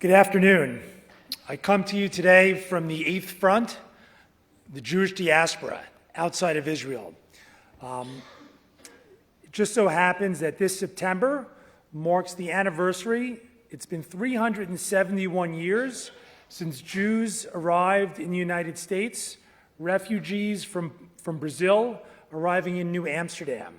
Good afternoon. I come to you today from the Eighth Front, the Jewish diaspora outside of Israel. It just so happens that this September marks the anniversary. It's been 371 years since Jews arrived in the United States, refugees from Brazil arriving in New Amsterdam.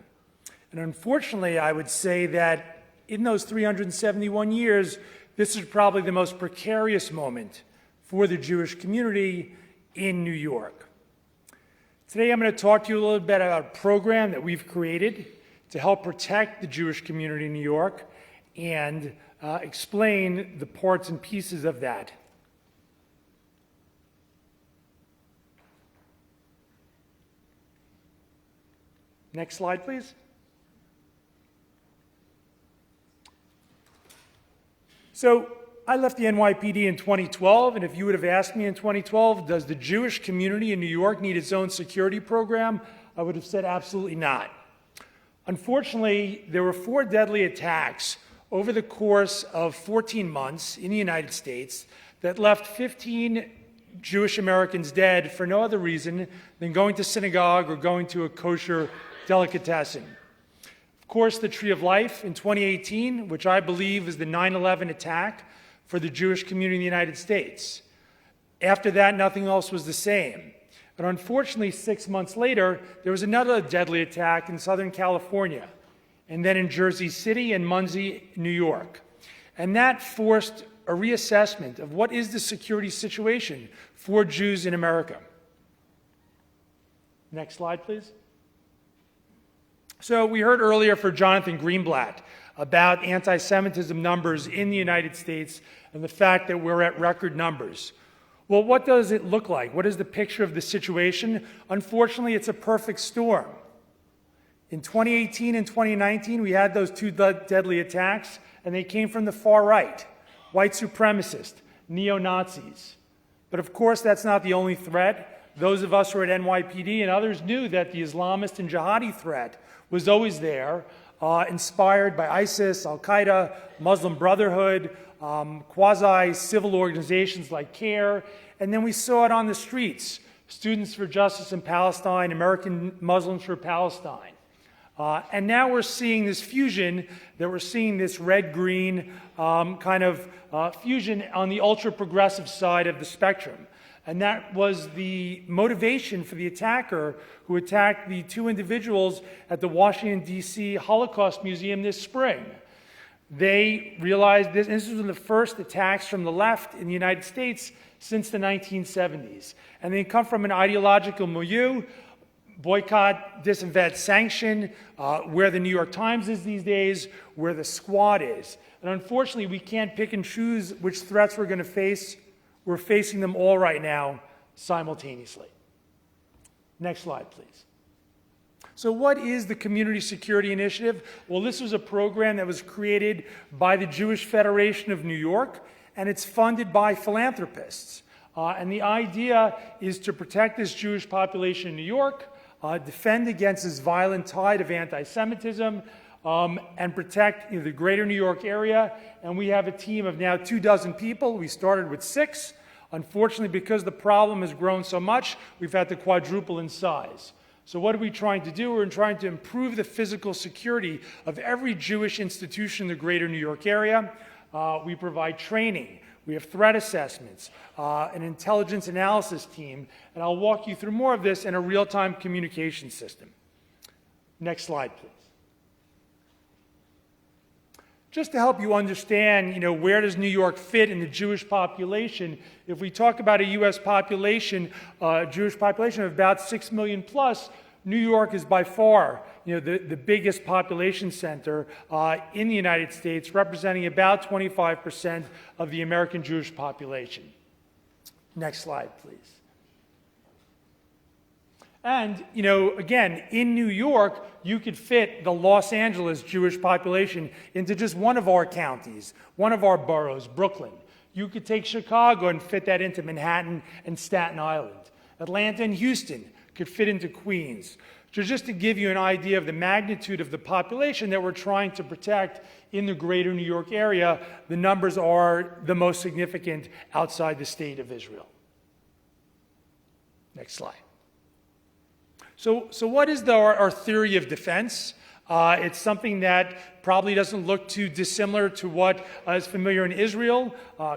And unfortunately, I would say that in those 371 years, this is probably the most precarious moment for the Jewish community in New York. Today I'm going to talk to you a little bit about a program that we've created to help protect the Jewish community in New York and explain the parts and pieces of that. Next slide, please. So I left the NYPD in 2012, and if you would have asked me in 2012, does the Jewish community in New York need its own security program, I would have said absolutely not. Unfortunately, there were 4 deadly attacks over the course of 14 months in the United States that left 15 Jewish Americans dead for no other reason than going to synagogue or going to a kosher delicatessen. Of course, the Tree of Life in 2018, which I believe is the 9/11 attack for the Jewish community in the United States. After that, nothing else was the same. But unfortunately, 6 months later, there was another deadly attack in Southern California, and then in Jersey City and Muncie, New York. And that forced a reassessment of what is the security situation for Jews in America. Next slide, please. So we heard earlier for Jonathan Greenblatt about anti-Semitism numbers in the United States and the fact that we're at record numbers. Well, what does it look like? What is the picture of the situation? Unfortunately, it's a perfect storm. In 2018 and 2019, we had those 2 deadly attacks, and they came from the far right, white supremacists, neo-Nazis. But of course, that's not the only threat. Those of us who are at NYPD and others knew that the Islamist and jihadi threat was always there, inspired by ISIS, Al-Qaeda, Muslim Brotherhood, quasi-civil organizations like CARE, and then we saw it on the streets, Students for Justice in Palestine, American Muslims for Palestine. And now we're seeing this fusion, that we're seeing this red-green fusion on the ultra-progressive side of the spectrum. And that was the motivation for the attacker who attacked the 2 individuals at the Washington, D.C. Holocaust Museum this spring. They realized this was one of the first attacks from the left in the United States since the 1970s. And they come from an ideological milieu, boycott, disinvest, sanction, where the New York Times is these days, where the Squad is. And unfortunately, we can't pick and choose which threats we're going to face. We're facing them all right now simultaneously. Next slide, please. So what is the Community Security Initiative? Well, this was a program that was created by the Jewish Federation of New York, and it's funded by philanthropists. And the idea is to protect this Jewish population in New York, defend against this violent tide of anti-Semitism, and protect the greater New York area. And we have a team of now 24 people. We started with 6. Unfortunately, because the problem has grown so much, we've had to quadruple in size. So what are we trying to do? We're trying to improve the physical security of every Jewish institution in the greater New York area. We provide training. We have threat assessments, an intelligence analysis team, and I'll walk you through more of this in a real-time communication system. Next slide, please. Just to help you understand, where does New York fit in the Jewish population? If we talk about a U.S. population, Jewish population of about 6 million plus, New York is by far, the biggest population center in the United States, representing about 25% of the American Jewish population. Next slide, please. And, again, in New York, you could fit the Los Angeles Jewish population into just one of our counties, one of our boroughs, Brooklyn. You could take Chicago and fit that into Manhattan and Staten Island. Atlanta and Houston could fit into Queens. just to give you an idea of the magnitude of the population that we're trying to protect in the greater New York area, the numbers are the most significant outside the state of Israel. Next slide. So what is our theory of defense? It's something that probably doesn't look too dissimilar to what is familiar in Israel.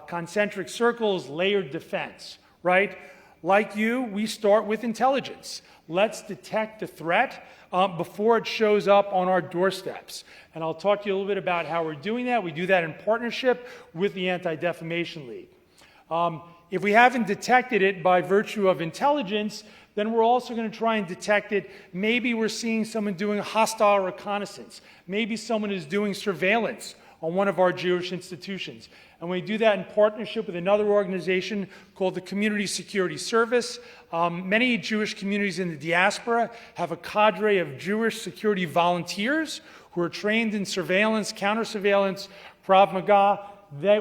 Concentric circles, layered defense, right? Like you, we start with intelligence. Let's detect the threat before it shows up on our doorsteps. And I'll talk to you a little bit about how we're doing that. We do that in partnership with the Anti-Defamation League. If we haven't detected it by virtue of intelligence, then we're also going to try and detect it. Maybe we're seeing someone doing hostile reconnaissance. Maybe someone is doing surveillance on one of our Jewish institutions. And we do that in partnership with another organization called the Community Security Service. Many Jewish communities in the diaspora have a cadre of Jewish security volunteers who are trained in surveillance, counter-surveillance, Krav Maga.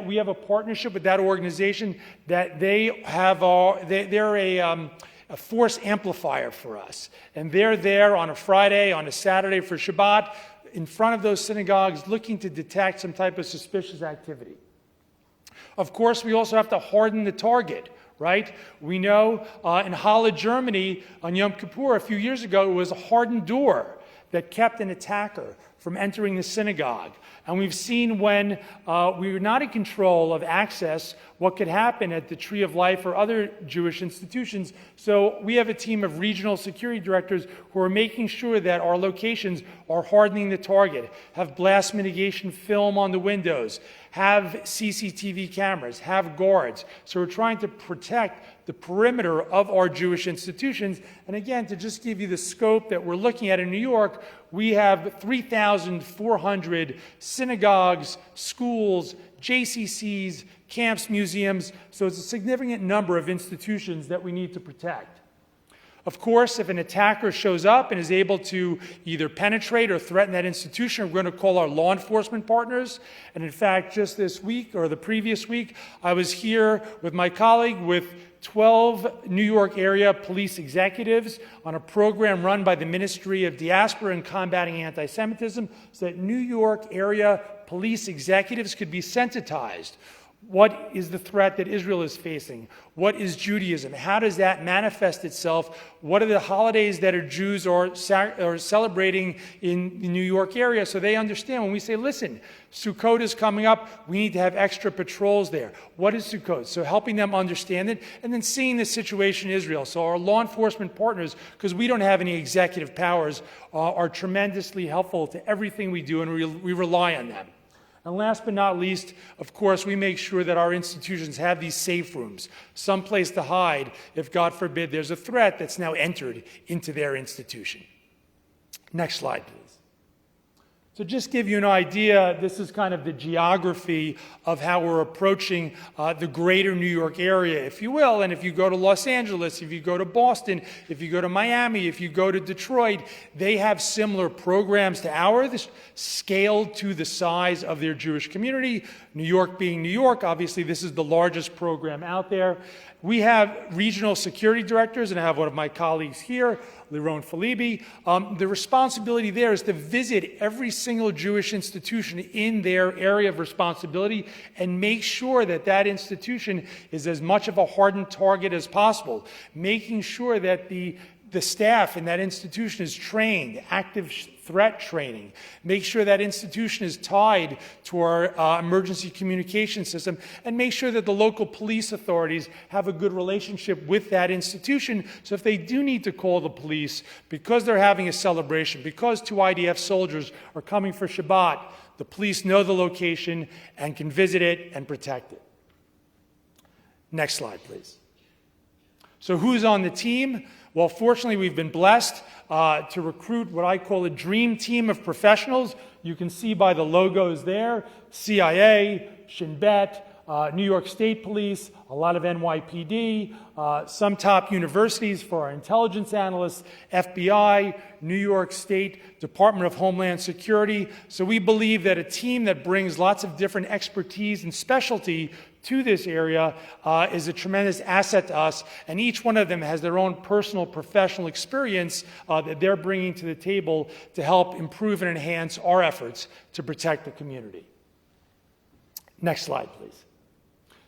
We have a partnership with that organization that they have, they're a force amplifier for us. And they're there on a Friday, on a Saturday for Shabbat, in front of those synagogues looking to detect some type of suspicious activity. Of course, we also have to harden the target, right? We know in Halle, Germany, on Yom Kippur a few years ago, it was a hardened door that kept an attacker from entering the synagogue. And we've seen when we're not in control of access, what could happen at the Tree of Life or other Jewish institutions. So we have a team of regional security directors who are making sure that our locations are hardening the target, have blast mitigation film on the windows, have CCTV cameras, have guards. So we're trying to protect the perimeter of our Jewish institutions. And again, to just give you the scope that we're looking at in New York, we have 3,400 synagogues, schools, JCCs, camps, museums. So it's a significant number of institutions that we need to protect. Of course, if an attacker shows up and is able to either penetrate or threaten that institution, we're going to call our law enforcement partners. And in fact, just this week or the previous week, I was here with my colleague with 12 New York area police executives on a program run by the Ministry of Diaspora and Combating Anti-Semitism so that New York area police executives could be sensitized. What is the threat that Israel is facing? What is Judaism? How does that manifest itself? What are the holidays that Jews are celebrating in the New York area so they understand when we say, listen, Sukkot is coming up, we need to have extra patrols there. What is Sukkot? So helping them understand it and then seeing the situation in Israel. So our law enforcement partners, because we don't have any executive powers, are tremendously helpful to everything we do and we rely on them. And last but not least, of course, we make sure that our institutions have these safe rooms, some place to hide if, God forbid, there's a threat that's now entered into their institution. Next slide, please. So just give you an idea, this is kind of the geography of how we're approaching the greater New York area, if you will. And if you go to Los Angeles, if you go to Boston, if you go to Miami, if you go to Detroit, they have similar programs to ours, scaled to the size of their Jewish community. New York being New York, obviously this is the largest program out there. We have regional security directors, and I have one of my colleagues here, Liron Falibi. The responsibility there is to visit every single Jewish institution in their area of responsibility and make sure that that institution is as much of a hardened target as possible, making sure that the staff in that institution is trained, active threat training. Make sure that institution is tied to our emergency communication system, and make sure that the local police authorities have a good relationship with that institution. So if they do need to call the police because they're having a celebration, because 2 IDF soldiers are coming for Shabbat, the police know the location and can visit it and protect it. Next slide, please. So who's on the team? Well, fortunately, we've been blessed to recruit what I call a dream team of professionals. You can see by the logos there, CIA, Shin Bet, New York State Police, a lot of NYPD, some top universities for our intelligence analysts, FBI, New York State Department of Homeland Security. So we believe that a team that brings lots of different expertise and specialty to this area is a tremendous asset to us, and each one of them has their own personal professional experience that they're bringing to the table to help improve and enhance our efforts to protect the community. Next slide, please.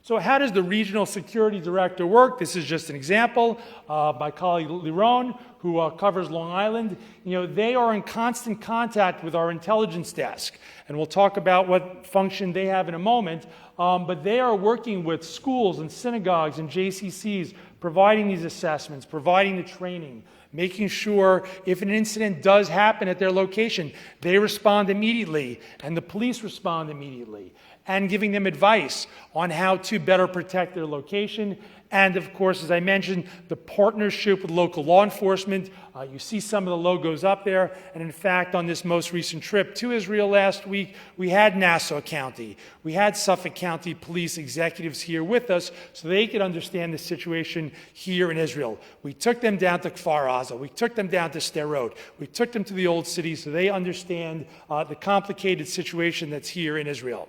So how does the regional security director work? This is just an example. My colleague Liron, who covers Long Island, they are in constant contact with our intelligence desk. And we'll talk about what function they have in a moment. But they are working with schools and synagogues and JCCs, providing these assessments, providing the training, making sure if an incident does happen at their location, they respond immediately and the police respond immediately, and giving them advice on how to better protect their location. And of course, as I mentioned, the partnership with local law enforcement. You see some of the logos up there. And in fact, on this most recent trip to Israel last week, we had Nassau County, we had Suffolk County police executives here with us so they could understand the situation here in Israel. We took them down to Kfar Aza, we took them down to Sderot, we took them to the old city so they understand the complicated situation that's here in Israel.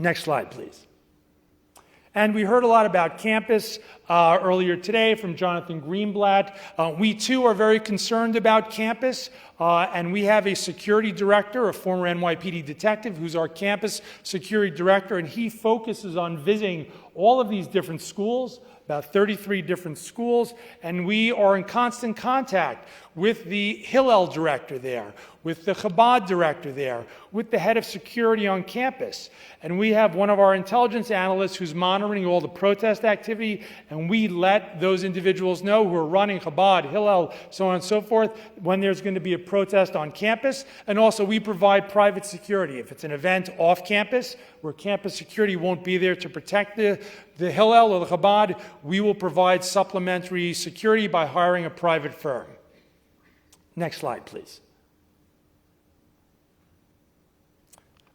Next slide, please. And we heard a lot about campus earlier today from Jonathan Greenblatt. We too are very concerned about campus, and we have a security director, a former NYPD detective, who's our campus security director, and he focuses on visiting all of these different schools, about 33 different schools, and we are in constant contact with the Hillel director there, with the Chabad director there, with the head of security on campus. And we have one of our intelligence analysts who's monitoring all the protest activity, and we let those individuals know who are running Chabad, Hillel, so on and so forth, when there's going to be a protest on campus. And also we provide private security. If it's an event off campus, where campus security won't be there to protect the Hillel or the Chabad, we will provide supplementary security by hiring a private firm. Next slide, please.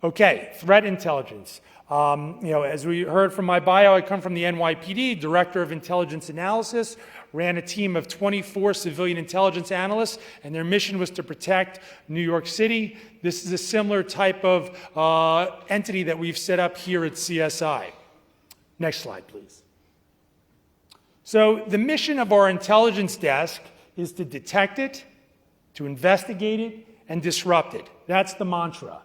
Okay, threat intelligence. As we heard from my bio, I come from the NYPD, Director of Intelligence Analysis, ran a team of 24 civilian intelligence analysts, and their mission was to protect New York City. This is a similar type of entity that we've set up here at CSI. Next slide, please. So the mission of our intelligence desk is to detect it, to investigate it, and disrupt it. That's the mantra.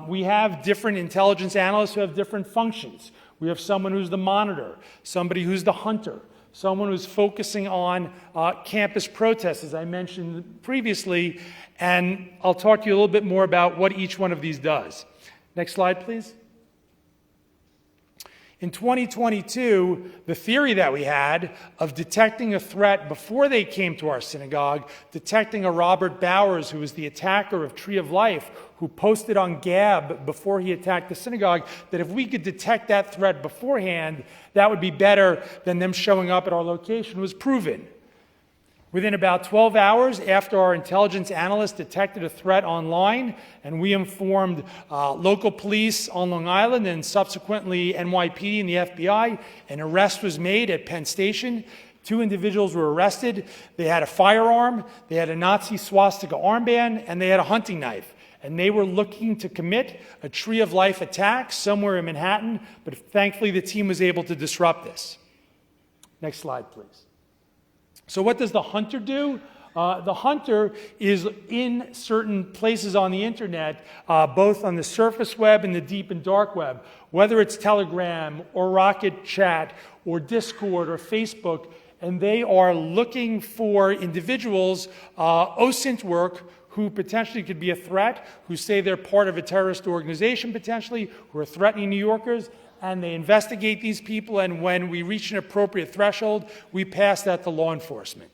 We have different intelligence analysts who have different functions. We have someone who's the monitor, somebody who's the hunter, someone who's focusing on campus protests, as I mentioned previously, and I'll talk to you a little bit more about what each one of these does. Next slide, please. In 2022, the theory that we had of detecting a threat before they came to our synagogue, detecting a Robert Bowers, who was the attacker of Tree of Life, who posted on Gab before he attacked the synagogue, that if we could detect that threat beforehand, that would be better than them showing up at our location, was proven. Within about 12 hours after our intelligence analyst detected a threat online, and we informed local police on Long Island and subsequently NYPD and the FBI, an arrest was made at Penn Station. 2 individuals were arrested. They had a firearm, they had a Nazi swastika armband, and they had a hunting knife. And they were looking to commit a Tree of Life attack somewhere in Manhattan, but thankfully the team was able to disrupt this. Next slide, please. So what does the hunter do? The hunter is in certain places on the internet, both on the surface web and the deep and dark web, whether it's Telegram or Rocket Chat or Discord or Facebook, and they are looking for individuals, OSINT work, who potentially could be a threat, who say they're part of a terrorist organization potentially, who are threatening New Yorkers, and they investigate these people, and when we reach an appropriate threshold, we pass that to law enforcement.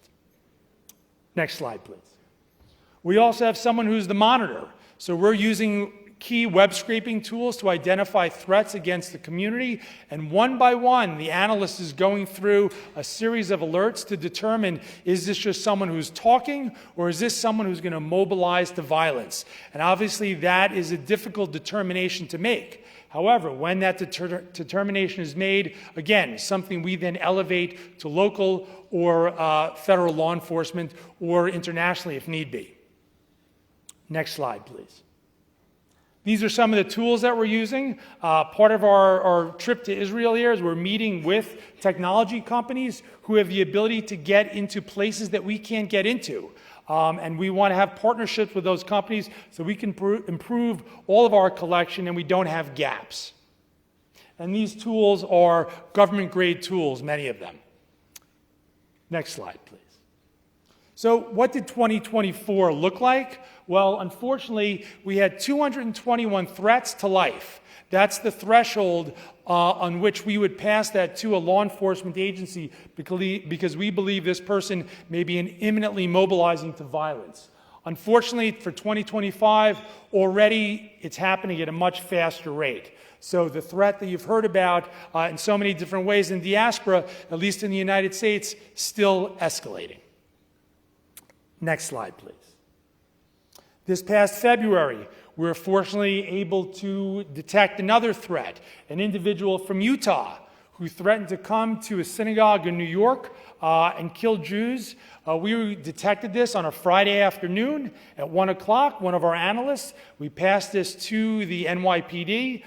Next slide, please. We also have someone who's the monitor. So we're using key web scraping tools to identify threats against the community, and one by one, the analyst is going through a series of alerts to determine, is this just someone who's talking, or is this someone who's going to mobilize to violence? And obviously that is a difficult determination to make. However, when that determination is made, again, something we then elevate to local or federal law enforcement or internationally if need be. Next slide, please. These are some of the tools that we're using. Part of our trip to Israel here is we're meeting with technology companies who have the ability to get into places that we can't get into. And we want to have partnerships with those companies so we can improve all of our collection and we don't have gaps. And these tools are government-grade tools, many of them. Next slide, please. So what did 2024 look like? Well, unfortunately, we had 221 threats to life. That's the threshold on which we would pass that to a law enforcement agency because we believe this person may be imminently mobilizing to violence. Unfortunately, for 2025, already it's happening at a much faster rate. So the threat that you've heard about in so many different ways in diaspora, at least in the United States, still escalating. Next slide, please. This past February, we were fortunately able to detect another threat, an individual from Utah who threatened to come to a synagogue in New York and kill Jews. We detected this on a Friday afternoon at 1 o'clock. One of our analysts, we passed this to the NYPD.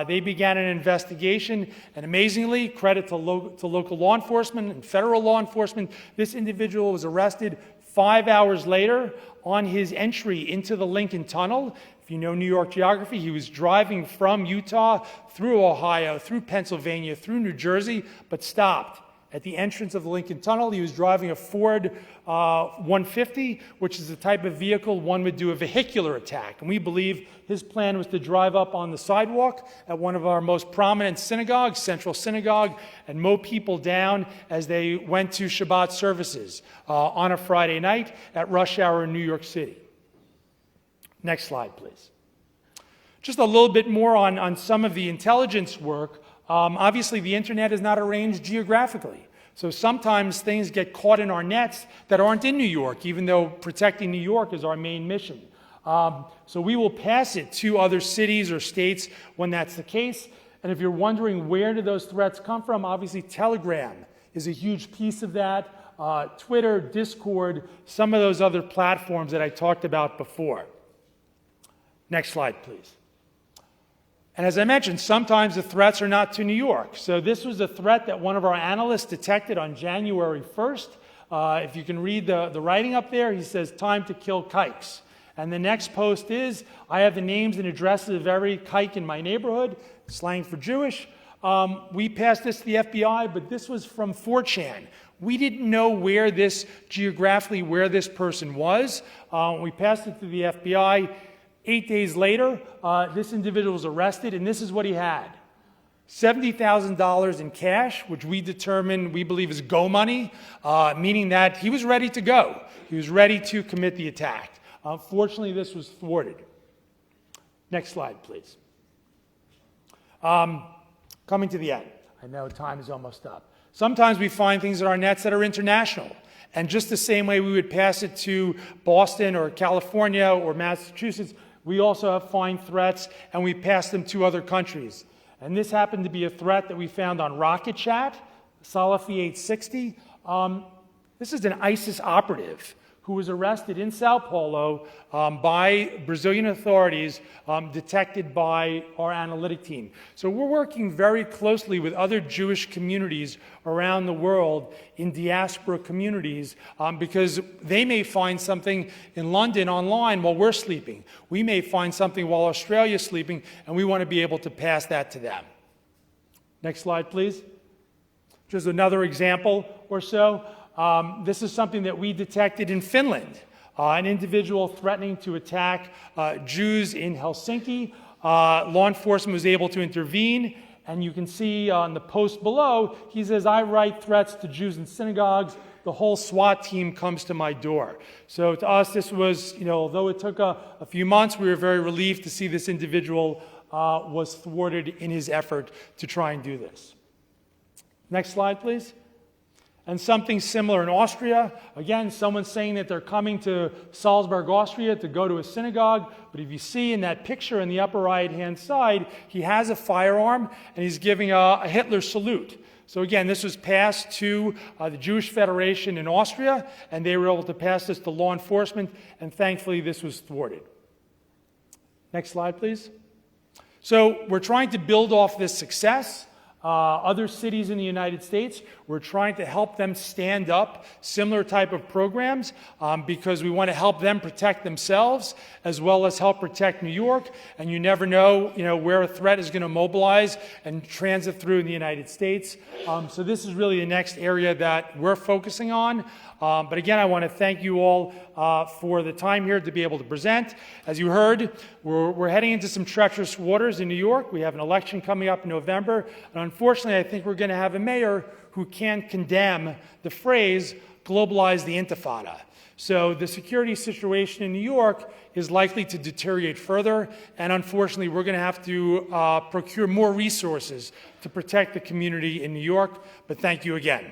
They began an investigation, and amazingly, credit to local law enforcement and federal law enforcement, this individual was arrested 5 hours later on his entry into the Lincoln Tunnel. If you know New York geography, he was driving from Utah through Ohio, through Pennsylvania, through New Jersey, but stopped at the entrance of the Lincoln Tunnel. He was driving a Ford 150, which is the type of vehicle one would do a vehicular attack. And we believe his plan was to drive up on the sidewalk at one of our most prominent synagogues, Central Synagogue, and mow people down as they went to Shabbat services on a Friday night at rush hour in New York City. Next slide, please. Just a little bit more on some of the intelligence work. Obviously, the internet is not arranged geographically. So sometimes things get caught in our nets that aren't in New York, even though protecting New York is our main mission. So we will pass it to other cities or states when that's the case. And if you're wondering where did those threats come from, obviously Telegram is a huge piece of that. Twitter, Discord, some of those other platforms that I talked about before. Next slide, please. And as I mentioned, sometimes the threats are not to New York. So this was a threat that one of our analysts detected on January 1st. If you can read the writing up there, he says, "Time to kill kikes." And the next post is, "I have the names and addresses of every kike in my neighborhood," slang for Jewish. We passed this to the FBI, but this was from 4chan. We didn't know geographically where this person was. We passed it to the FBI. 8 days later, this individual was arrested, and this is what he had. $70,000 in cash, which we believe is go money, meaning that he was ready to go. He was ready to commit the attack. Unfortunately, this was thwarted. Next slide, please. Coming to the end. I know time is almost up. Sometimes we find things in our nets that are international. And just the same way we would pass it to Boston or California or Massachusetts, we also find threats and we pass them to other countries. And this happened to be a threat that we found on Rocket Chat, Salafi 860. This is an ISIS operative who was arrested in Sao Paulo by Brazilian authorities, detected by our analytic team. So we're working very closely with other Jewish communities around the world in diaspora communities because they may find something in London online while we're sleeping. We may find something while Australia's sleeping, and we want to be able to pass that to them. Next slide, please. Just another example or so. This is something that we detected in Finland. An individual threatening to attack Jews in Helsinki. Law enforcement was able to intervene, and you can see on the post below, he says, "I write threats to Jews in synagogues. The whole SWAT team comes to my door." So to us, this was, although it took a few months, we were very relieved to see this individual was thwarted in his effort to try and do this. Next slide, please. And something similar in Austria. Again, someone saying that they're coming to Salzburg, Austria to go to a synagogue. But if you see in that picture in the upper right-hand side, he has a firearm and he's giving a Hitler salute. So again, this was passed to the Jewish Federation in Austria, and they were able to pass this to law enforcement, and thankfully this was thwarted. Next slide, please. So we're trying to build off this success. Other cities in the United States, we're trying to help them stand up similar type of programs because we want to help them protect themselves as well as help protect New York. And you never know, where a threat is going to mobilize and transit through in the United States. So this is really the next area that we're focusing on. But again, I want to thank you all for the time here to be able to present. As you heard, we're heading into some treacherous waters in New York. We have an election coming up in November. And unfortunately, I think we're going to have a mayor who can't condemn the phrase, globalize the intifada. So the security situation in New York is likely to deteriorate further. And unfortunately, we're going to have to procure more resources to protect the community in New York. But thank you again.